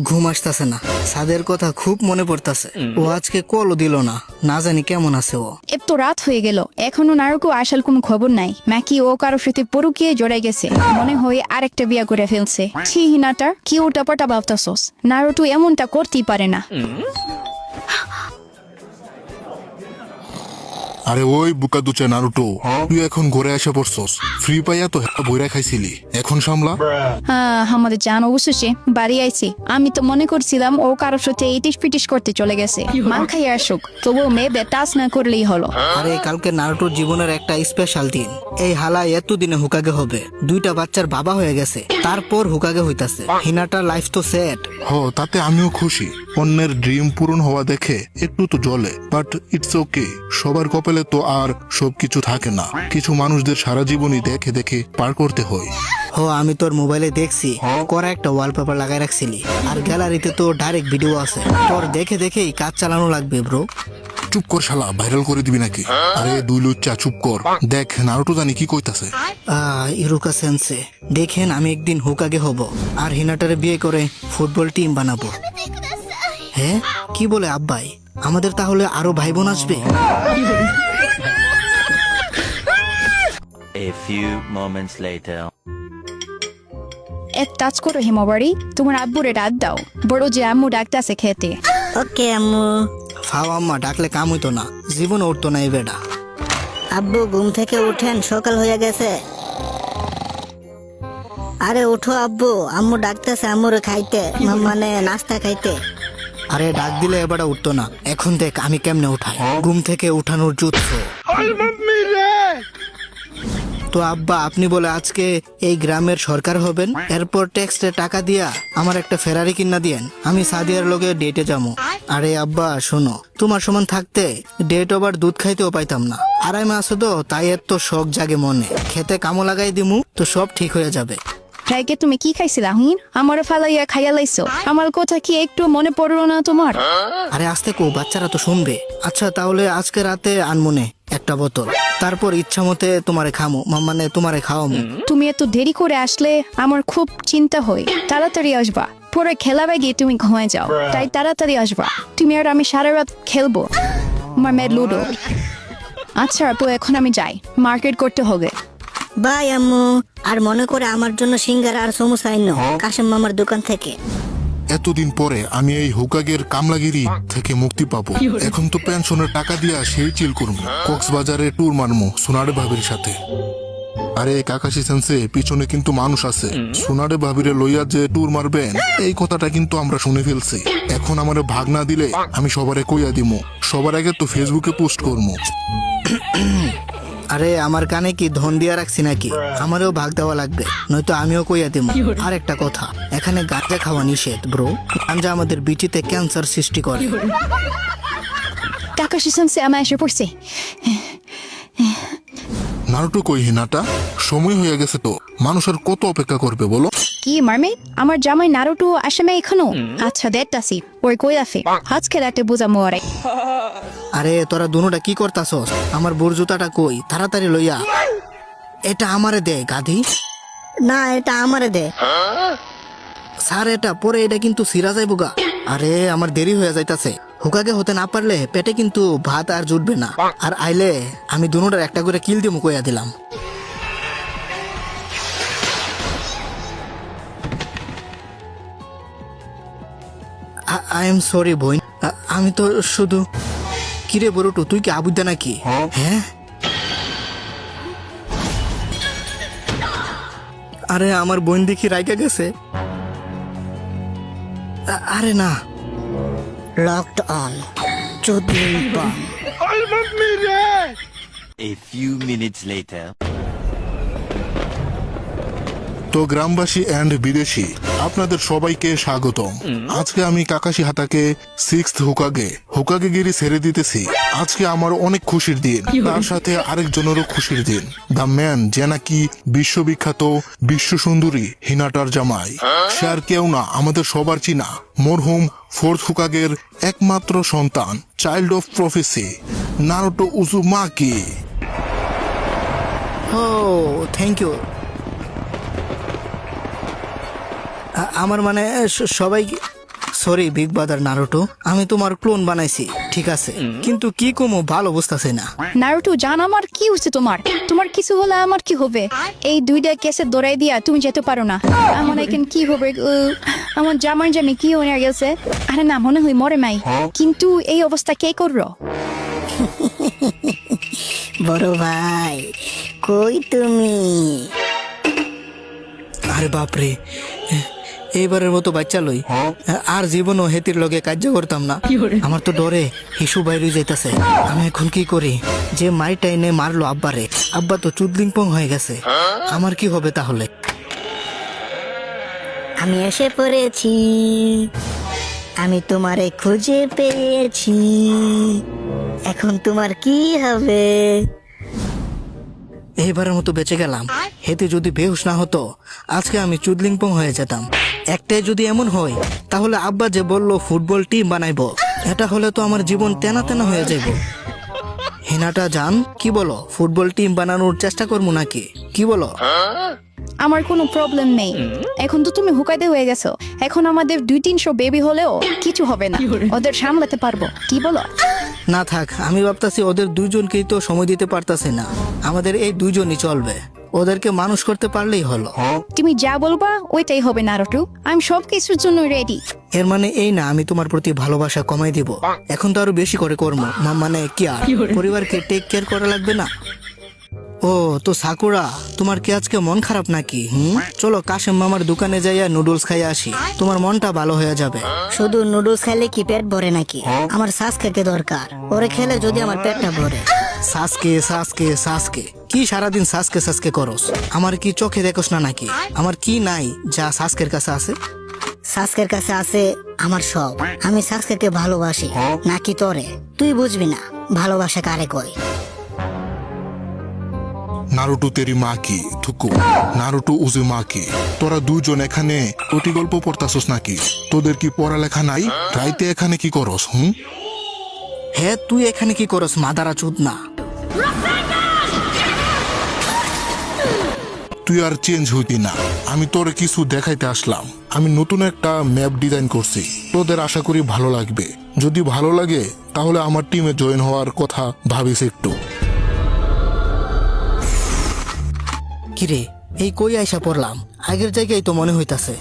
ঘুম আসতেছে না। সাদের কথা খুব মনে পড়তাছে। ও আজকে কলও দিল না, না জানি কেমন আছে ও। এত রাত হয়ে গেল, এখনো নারুকো আসার কোনো খবর নাই। নাকি ও কারোর সাথে পরুকিয়ে জড়াই গেছে, মনে হয় আরেকটা বিয়া করে ফেলছে। ছি হিনাটা, কি উল্টাপাল্টা ভাবতাছস? নারুটো এমনটা করতেই পারে না। আরে ওই বুকা দুচে নারুটো, তুই এখন ঘরে এসে পড়ছস। ফ্রি পাইয়া তো বইরা খাইছিলি, এখন সামলা। আমাদের জান অবশেষে বাড়ি আইছে। আমি তো মনে করছিলাম ও কারোর সাথে ইটিস পিটিস করতে চলে গেছে। মাল খাই আসুক, তবুও মেয়ে বেতাস না করলেই হলো। আরে কালকে নারুটোর জীবনের একটা স্পেশাল দিন। এই হালা এতদিনে হুকাগে হবে, 2টা বাচ্চার বাবা হয়ে গেছে, তারপর হুকাগে হইতাছে। হিনাটার লাইফ তো সেট। তাতে আমিও খুশি। অন্যের ড্রিম পূরণ হওয়া দেখে একটু তো জ্বলে, বাট ইটস ওকে। সবার কপালে তো আর সবকিছু থাকে না। কিছু মানুষদের সারা জীবনই দেখে দেখে পার করতে হয়। আমি তোর মোবাইলে দেখছি করা একটা ওয়ালপেপার লাগাই রাখছিলি, আর গ্যালারিতে তো ডাইরেক্ট ভিডিও আছে। তোর দেখে দেখেই কাজ চালানো লাগবে ব্রো। চুপ কর শালা, ভাইরাল করে দিবি নাকি? আরে দুই লুচ্চা চুপ কর, দেখ নারুটো জানি কি কইতাছে। ইরুকা সেন্সে, দেখেন আমি একদিন হুকাগে হব আর হিনাটারে বিয়ে করে ফুটবল টিম বানাবো। হ্যাঁ, কি বলে আব্বাই? আমাদের তাহলে আরো ভাই বোন আসবে? A few moments later. এক কাজ করো হিমাবাড়ি, তোমার আব্বুরে ডাক দাও, বড় যে আম্মু ডাকতেছে খেতে। ওকে আম্মু। ফাও আম্মা ডাকলে কাম হইতো না, জীবন উঠতো না এই বেটা। আব্বু ঘুম থেকে উঠেন, সকাল হয়ে গেছে। আরে উঠো আব্বু, আম্মু ডাকতেছে আম্মুরে খাইতে, মানে নাস্তা খাইতে। আরে ডাক দিলে এবারে উঠতো না। এখন দেখ আমি কেমনে উঠাই, ঘুম থেকে উঠানোর যুদ্ধ। তো আব্বা, আপনি বলে আজকে এই গ্রামের সরকার হবেন, এরপর ট্যাক্সে টাকা দিয়া আমার একটা ফেরারি কিনা দিয়েন, আমি সাদিয়ার লগে ডেটে যাবো। আরে আব্বা শোনো, তোমার সমান থাকতে ডেট ওভার দুধ খাইতেও পাইতাম না। আড়াই মাস তো তাই এত শখ জাগে মনে। খেতে কামো লাগাই দিমু তো সব ঠিক হয়ে যাবে। রাইকে তুমি কি খাইছিলা হুইন? আমারও ফালাইয়া খাইয়া লাইছো। আমার কথা কি একটু মনে পড়লো না তোমার? আরে আস্তে কো, বাচ্চারা তো শুনবে। আচ্ছা তাহলে আজকে রাতে আনমনে একটা বোতল, তারপর ইচ্ছা মতে তোমারে খামো, মানে তোমারে খাওয়ামো। তুমি এত দেরি করে আসলে আমার খুব চিন্তা হয়। তাড়াতাড়ি আসবা, পরে খেলা গিয়ে তুমি ঘুমায় যাও, তাই তাড়াতাড়ি আসবা। তুমি আর আমি সারা রাত খেলবো আমার মেয়ের লুডো। আচ্ছা আপু, এখন আমি যাই, মার্কেট করতে হবে। বাই আম্মু। আর মনে করে আমার জন্য সিঙ্গারা আর সমোসা আইনো কাশেম মামার দোকান থেকে। এতদিন পরে আমি এই হুকাগের কামলাগিরি থেকে মুক্তি পাবো। এখন তো পেনশনের টাকা দিয়া সেই চিল করবো, কক্সবাজারে ট্যুর মারমু সোনারে ভাবির সাথে। আরে কাকাশি সেন্সে, পিছনে কিন্তু মানুষ আছে। সোনারে ভাবিরে লইয়া যে ট্যুর মারবেন, এই কথাটা কিন্তু আমরা শুনে ফেলছি। এখন আমারে ভাগ না দিলে আমি সবারে কইয়া দিমু, সবার আগে তো ফেসবুকে পোস্ট করবো। আরে আমার কানে কি ধন দিয়া রাখছি নাকি? আমারও ভাগ দেওয়া লাগবে, নয়তো আমিও কইয়া দেবো। আর একটা কথা, এখানে গাঁজা খাওয়া নিষেধ ব্রো। গাঁজা আমাদের বিচিতে ক্যান্সার সৃষ্টি করে। কাকাশি সেন্সে আমার এসে পড়ছে। নারুটো কই হিনাটা? সময় হয়ে গেছে তো, মানুষ আর কত অপেক্ষা করবে বলো? কি মারমে, আমার জামাই নারুটো আসে না এখনো? আচ্ছা দেখতাছি ওই কই আছে, আজকে রাতে বুঝামো আরে। আরে তোরা দুনোটা কি করতাছস? আমার বোর জুতাটা কই? তাড়াতাড়ি লইয়া। এটা আমারে দে গাধি। না, এটা আমারে দে। স্যার এটা পরে এটা কিন্তু সিরা যাইব গা। আরে আমার দেরি হয়ে যাইতাছে। হুকাগে হতে না পারলে পেটে কিন্তু ভাত আর জুটবে না। আর আইলে আমি দুনোটার একটা করে কিল দিমু কইয়া দিলাম। আই এম সরি বোন, আমি তো শুধু। কিরে বড়টু, তুই কি আবুদ্দা নাকি? হ্যাঁ, আরে আমার বোন দেখি রাইগা গেছে। আরে না, লকড অন চুদলিং বম। A few minutes later. তো গ্রামবাসী এন্ড বিদেশি, আপনাদের সবাইকে স্বাগতম। আজকে আমি কাকাশি হাতাকে 6th হুকাগে গিরি ছেড়ে দিতেছি। আজকে আমার অনেক খুশির দিন, তার সাথে আরেকজনেরও খুশির দিন। দ্য ম্যান যে নাকি বিশ্ববিখ্যাত বিশ্ব সুন্দরী হিনাটার জামাই, সে আর কেউ না, আমাদের সবার চিনা মরহুম 4th হুকাগের একমাত্র সন্তান, child of prophecy, Naruto Uzumaki. ও থ্যাংক ইউ। আমার মানে সবাই সরি বিগ ব্রাদার নারুটো, আমি তোমার ক্লোন বানাইছি ঠিক আছে, কিন্তু কি কমো ভালো বুঝতেছি না। নারুটো জান আমার কি হচ্ছে তোমার তোমার কিছু হলে আমার কি হবে? এই দুইটা কেসে দৌড়াই দিয়া তুমি যেতে পারো না। আমার এখন কি হবে? আমার জামাই জামি কি হয়ে গেছে? আরে না, মনে হয় মরে নাই, কিন্তু এই অবস্থা কে করলো? বড় ভাই কই তুমি? আরে বাপরে, এইবারের মতো বাচ্চা লই, আর জীবনও হেতির লগে কার্য করতাম না। আমার তো ডরে হিসু বাইরে যাইতাছে। আমি এখন কি করি? যে মাইটা এনে মারলো আব্বারে, আব্বা তো চুদলিংপং হয়ে গেছে, আমার কি হবে তাহলে? আমি এসে পড়েছি, আমি তোমারে খুঁজে পেয়েছি, এখন তোমার কি হবে? এইবারের মতো বেঁচে গেলাম। হেতে যদি বেহুশ না হতো আজকে আমি চুদলিংপং হয়ে যেতাম। একটাই যদি এমন হয় তাহলে আব্বা যে বললো ফুটবল টিম বানাইবো, এটা হলে তো আমার জীবন তেনা তেনা হয়ে যাইব। হিনাটা জান কি বলো, ফুটবল টিম বানানোর চেষ্টা করবো নাকি, কি বলো? আমার কোনো প্রবলেম নেই, এখন তো তুমি হুকাইতে হয়ে গেছো। এখন আমাদের 200-300 বেবি হলেও কিছু হবে না, ওদের সামলাতে পারবো, কি বলো? না থাক, আমি ভাবতাছি ওদের দুইজনকেই তো সময় দিতে পারতাছি না, আমাদের এই দুইজনই চলবে, ওদেরকে মানুষ করতে পারলেই হলো। তুমি যা বলবা ওইটাই হবে নারুটো, আমি সব কিছুর জন্য রেডি। এর মানে এই না আমি তোমার প্রতি ভালোবাসা কমাই দিব, এখন তো আরো বেশি করে করবো। মানে কি আর পরিবারকে টেক কেয়ার করা লাগবে না? ও তো সাকুরা, তোমার কি আজকে মন খারাপ নাকি? চলো কাশেম মামার দোকানে যাইয়া নুডলস খাইয়া আসি, তোমার মনটা ভালো হয়ে যাবে। শুধু নুডলস খাইলে কি পেট ভরে নাকি? আমার সাসকে দরকার, ওরে খেলে যদি আমার পেটটা ভরে। সাসকে সাসকে সাসকে কি সারাদিন সাসকে সাসকে করস? আমার কি চোখে দেখোস না নাকি? আমার কি নাই যা সাসকের কাছে আছে? সাসকের কাছে আছে আমার সব। আমি সাসকে ভালোবাসি নাকি তোরে তুই বুঝবি না, ভালোবাসা কারে কই? নারুটো তেরি মা কি থুকু, নারুটো উজে মা কি। তোরা দুজন এখানে অতি গল্প পড়তাছস নাকি? তোদের কি পড়ালেখা নাই? রাইতে এখানে কি করস? হ্যাঁ তুই এখানে কি করস মাদারা চুদ না? তুই আর চেঞ্জ হইতি না, আমি তোরে কিছু দেখাইতে আসলাম। আমি নতুন একটা ম্যাপ ডিজাইন করছি, তোদের আশা করি ভালো লাগবে। যদি ভালো লাগে তাহলে আমার টিমে জয়েন হওয়ার কথা ভাবিস একটু। কিরে এই কই আইসা পড়লাম? আগের জায়গায় তো মনে হইতাছে।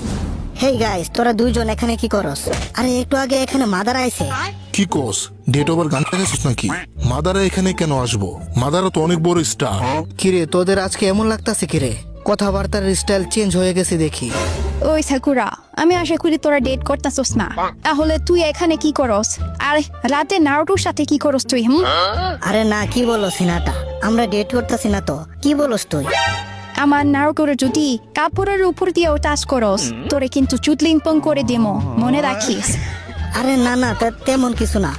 হেই গাইস, তোরা দুইজন এখানে কি করস? আরে একটু আগে এখানে মাদার আইছে। কি কোস? ডেট ওভার গান দেখেছিস নাকি? মাদারা এখানে কেন আসবো? মাদারা তো অনেক বড় স্টার। কিরে তোদের আজকে এমন লাগতাছে কিরে? কথাবার্তার স্টাইল চেঞ্জ হয়ে গেছে দেখি। ওই সাকুরা, আমি আশা করি তোরা ডেট করতেছস না, তাহলে তুই এখানে কি করস? আর রাতে নারুটোর সাথে কি করস তুই? আরে না, কি বলো সিনাটা, আমরা ডেট করতেছি না তো, কি বলস তুই? আমার নারুটোর যদি কাপড়ের উপর দিয়েও টাচ করস তোরে কিন্তু চুতলিংপং করে দেমো, মনে রাখিস। আরে না না, তেমন কিছু না।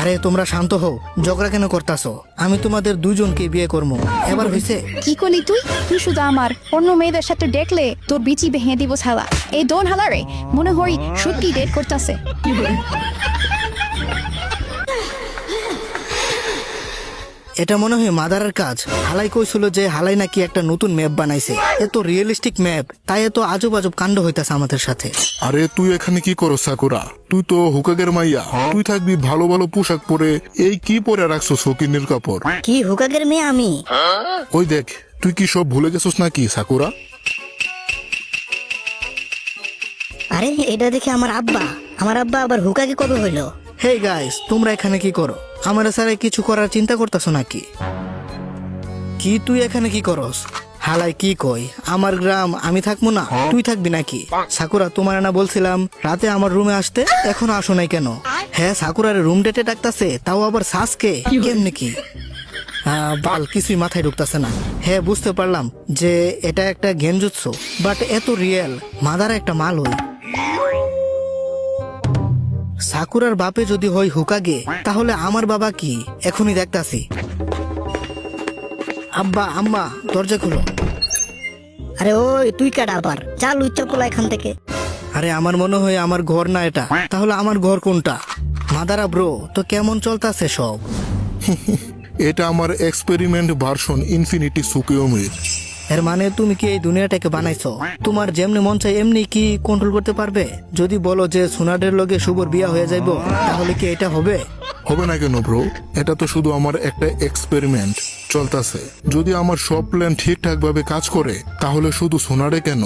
আরে তোমরা শান্ত হও, ঝগড়া কেন করতাছো? আমি তোমাদের দুইজনকে বিয়ে করবো, এবার হইছে? কি করলি তুই? তুই শুধু আমার অন্য মেয়েদের সাথে দেখলে তোর বিচি ভেঙে দিব ছালা। এই দোন হালারে মনে হয় সত্যি ডেট করতেছে। এটা মনে হয় মাদারের কাজ। হালাই কইছিল যে হালাই নাকি একটা নতুন ম্যাপ বানাইছে, এত রিয়েলিস্টিক ম্যাপ, তাই এত আজব আজব কাণ্ড হইতাছে আমাদের সাথে। আরে তুই এখানে কি করস সাকুরা? তুই তো হুকাগের মাইয়া, তুই থাকবি ভালো ভালো পোশাক পরে, এই কি পরে রাখছো শৌখিনের কাপড়? কি হুকাগের মেয়ে আমি? ওই দেখ, তুই কি সব ভুলে গেছিস নাকি সাকুরা? আরে এটা দেখে আমার আব্বা আবার হুকাগে কবে হইলো? হেই গাইস, তোমরা এখানে কি করো? আমার স্যারে কিছু করার চিন্তা করতেছো নাকি? কি তুই এখানে কি করস? হালাই কি কই, আমার গ্রাম আমি থাকবো না, তুই থাকবি নাকি? সাকুরা তোমার না বলছিলাম রাতে আমার রুমে আসতে, এখনো আসো নাই কেন? হ্যাঁ সাকুরার রুম ডেটে ডাকতাছে, তাও আবার সাসকে, কেমনে কি? বাল কিছুই মাথায় ঢুকতাছে না। হ্যাঁ বুঝতে পারলাম যে এটা একটা গেঞ্জুৎসু, বাট এত রিয়েল, মাদার একটা মাল হই। সাকুরার বাপে যদি হয় হুকাগে, তাহলে আমার বাবা কি? এখনই দেখতাছি। আব্বা আম্মা দরজা খুলো। আরে ওই তুই কাটা আবার, চাল উচ্চা পোলা এখান থেকে। আরে আমার মনে হয় আমার ঘর না এটা, তাহলে আমার ঘর কোনটা? মাদারা ব্রো, তো কেমন চলতাছে সব? এটা আমার এক্সপেরিমেন্ট ভার্সন ইনফিনিটি সুকিওমির। এর মানে তুমি কি এই দুনিয়াটাকে বানাইছো? তোমার যেমনি মন চাই এমনি কি কন্ট্রোল করতে পারবে? যদি বলো যে সোনাডের লগে শুভর বিয়া হয়ে যাইবো, তাহলে কি এটা হবে? হবে না কেন ব্রো? এটা তো শুধু আমার একটা এক্সপেরিমেন্ট চলতেছে। যদি আমার সব প্ল্যান ঠিকঠাক ভাবে কাজ করে তাহলে শুধু সোনারে কেন,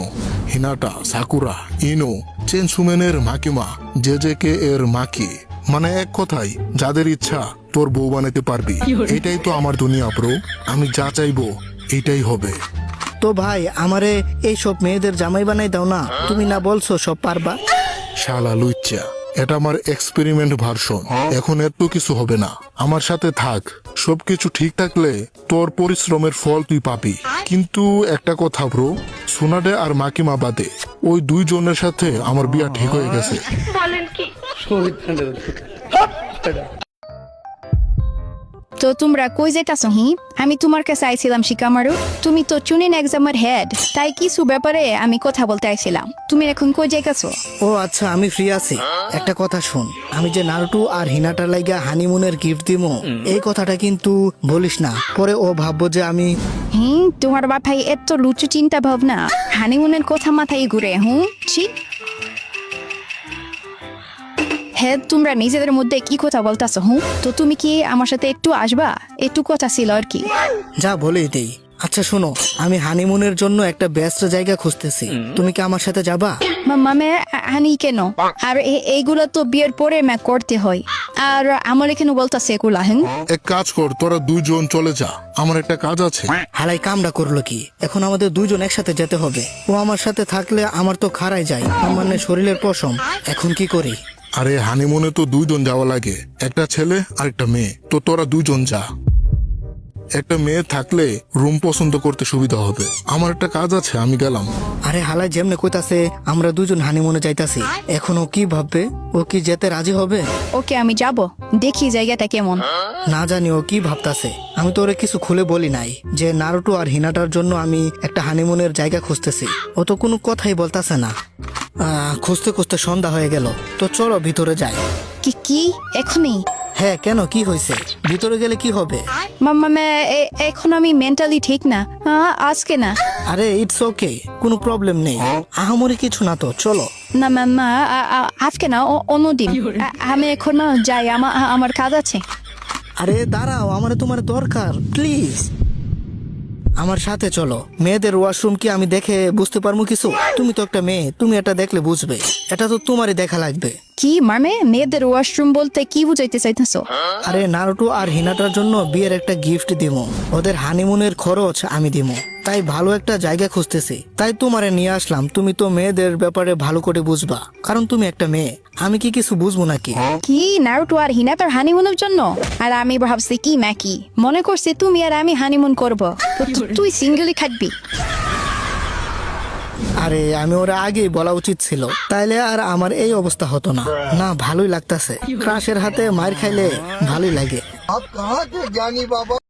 হিনাটা, সাকুরা, ইনো, চেনসুমেনের মাকিমা, জেজেকে এর মাকি, মানে এক কথাই যাদের ইচ্ছা তোর বউ বানাতে পারবি। এটাই তো আমার দুনিয়া ব্রো। আমি যা চাইবো এটাই হবে। তো ভাই আমারে এই সব মেয়েদের জামাই বানাই দাও না, তুমি না বলছো সব পারবা? শালা লুচ্চা, এটা আমার এক্সপেরিমেন্ট ভার্সন। এখন এত কিছু হবে না, আমার সাথে থাক। সবকিছু ঠিক থাকলে তোর পরিশ্রমের ফল তুই পাবি। কিন্তু একটা কথা ব্রো, সোনাডে আর মাকিমা বাদে ওই দুইজনের সাথে আমার বিয়া ঠিক হয়ে গেছে। তো তোমরা কই যেতাছো হি? আমি তোমার কাছে আইছিলাম শিকামারু। তুমি তো চুনিন এক্সামের হেড, তাই কিছু ব্যাপারে আমি কথা বলতে আইছিলাম। তুমি এখন কই যাইতাছো? ও আচ্ছা, আমি ফ্রি আছি। একটা কথা শুন, আমি যে নারুটু আর হিনাটার লাইগা হানিমুনের গিফট দিমো, এই কথাটা কিন্তু বলিস না, পরে ও ভাববো যে আমি। তোমার বাপাই এত লুচু চিন্তা ভাবনা, হানিমুনের কথা মাথায় ঘুরে। ছি। হ্যাঁ, তোমরা নিজেদের মধ্যে কি কথা বলতাছো? তো তুমি কি আমার সাথে একটু আসবা? একটু কথা ছিল আর কি। যা বলেই দেই। আচ্ছা শোনো, আমি হানিমুনের জন্য একটা বেস্ট জায়গা খুঁজতেছি, তুমি কি আমার সাথে যাবা? মামে হানি কেন? আর এইগুলো তো বিয়ের পরে করতে হয়, আর আমার এখানে বলতাছে এগুলা। এক কাজ কর, তোরা দুইজন চলে যা, আমার একটা কাজ আছে। হালাই কামটা করলো কি? এখন আমাদের দুইজন একসাথে যেতে হবে। ও আমার সাথে থাকলে আমার তো খারাই যায়, মানে শরীরের পশম। এখন কি করি? আরে হানিমুনে তো দুইজন যাওয়া লাগে, একটা ছেলে আর একটা মেয়ে। তো তোরা দুইজন যা। একটা মেয়ে থাকলে রুম পছন্দ করতে সুবিধা হবে। আমার একটা কাজ আছে, আমি গেলাম। আরে হালাই যেমনে কইতাছে আমরা দুজন হানিমুনে যাইতাছি, এখন ও কি ভাববে? ও কি যেতে রাজি হবে? ওকে, আমি যাব, দেখি জায়গাটা কেমন। না জানি ও কি ভাবতাছে। আমি তো ওরে কিছু খুলে বলি নাই যে নারুটু আর হিনাটার জন্য আমি একটা হানিমুনের জায়গা খুঁজতেছি। ও তো কোনো কথাই বলতাছে না। খুঁজতে খুঁজতে সন্ধ্যা হয়ে গেল, তো চলো ভিতরে যাই। কি এখনই? হ্যাঁ, কেন, কি হয়েছে? ভিতরে গেলে কি হবে? মাম্মা এখন আমি মেন্টালি ঠিক না, আজকে না। আরে ইটস ওকে, কোনো প্রবলেম নেই, আহামরি কিছু না, তো চলো। না মাম্মা, আজকে না, অন্যদিন। আমি এখন যাই, আমার কাজ আছে। আরে দাঁড়াও, আমার তোমার দরকার, প্লিজ আমার সাথে চলো। মেয়েদের ওয়াশরুম কি আমি দেখে বুঝতে পারবো কিছু? তুমি তো একটা মেয়ে, তুমি এটা দেখলে বুঝবে। এটা তো তোমারই দেখা লাগবে। কি মামে, মেয়েদের ওয়াশরুম বলতে কি বুঝাইতে চাইতেছো? আরে নারুটু আর হিনাটার জন্য বিয়ের একটা গিফট দিমো, ওদের হানিমুনের খরচ আমি দিমো, তাই ভালো একটা জায়গা খুঁজতেছি। তাই তোমারে নিয়ে আসলাম, তুমি তো মেয়েদের ব্যাপারে ভালো করে বুঝবা, কারণ তুমি একটা মেয়ে। আমি কি কিছু বুঝবো নাকি? কি নারুটো আর হিনাতার হানিমুনের জন্য? আর আমি ভাবছি কি ম্যাকি, মনে করছি তুমি আর আমি হানিমুন করব। তুই সিঙ্গেলই থাকবি। আরে আমি ওরা আগেই বলা উচিত ছিল, তাইলে আর আমার এই অবস্থা হতো না। না, ভালোই লাগতাছে, ক্রাশের হাতে মার খাইলে ভালোই লাগে।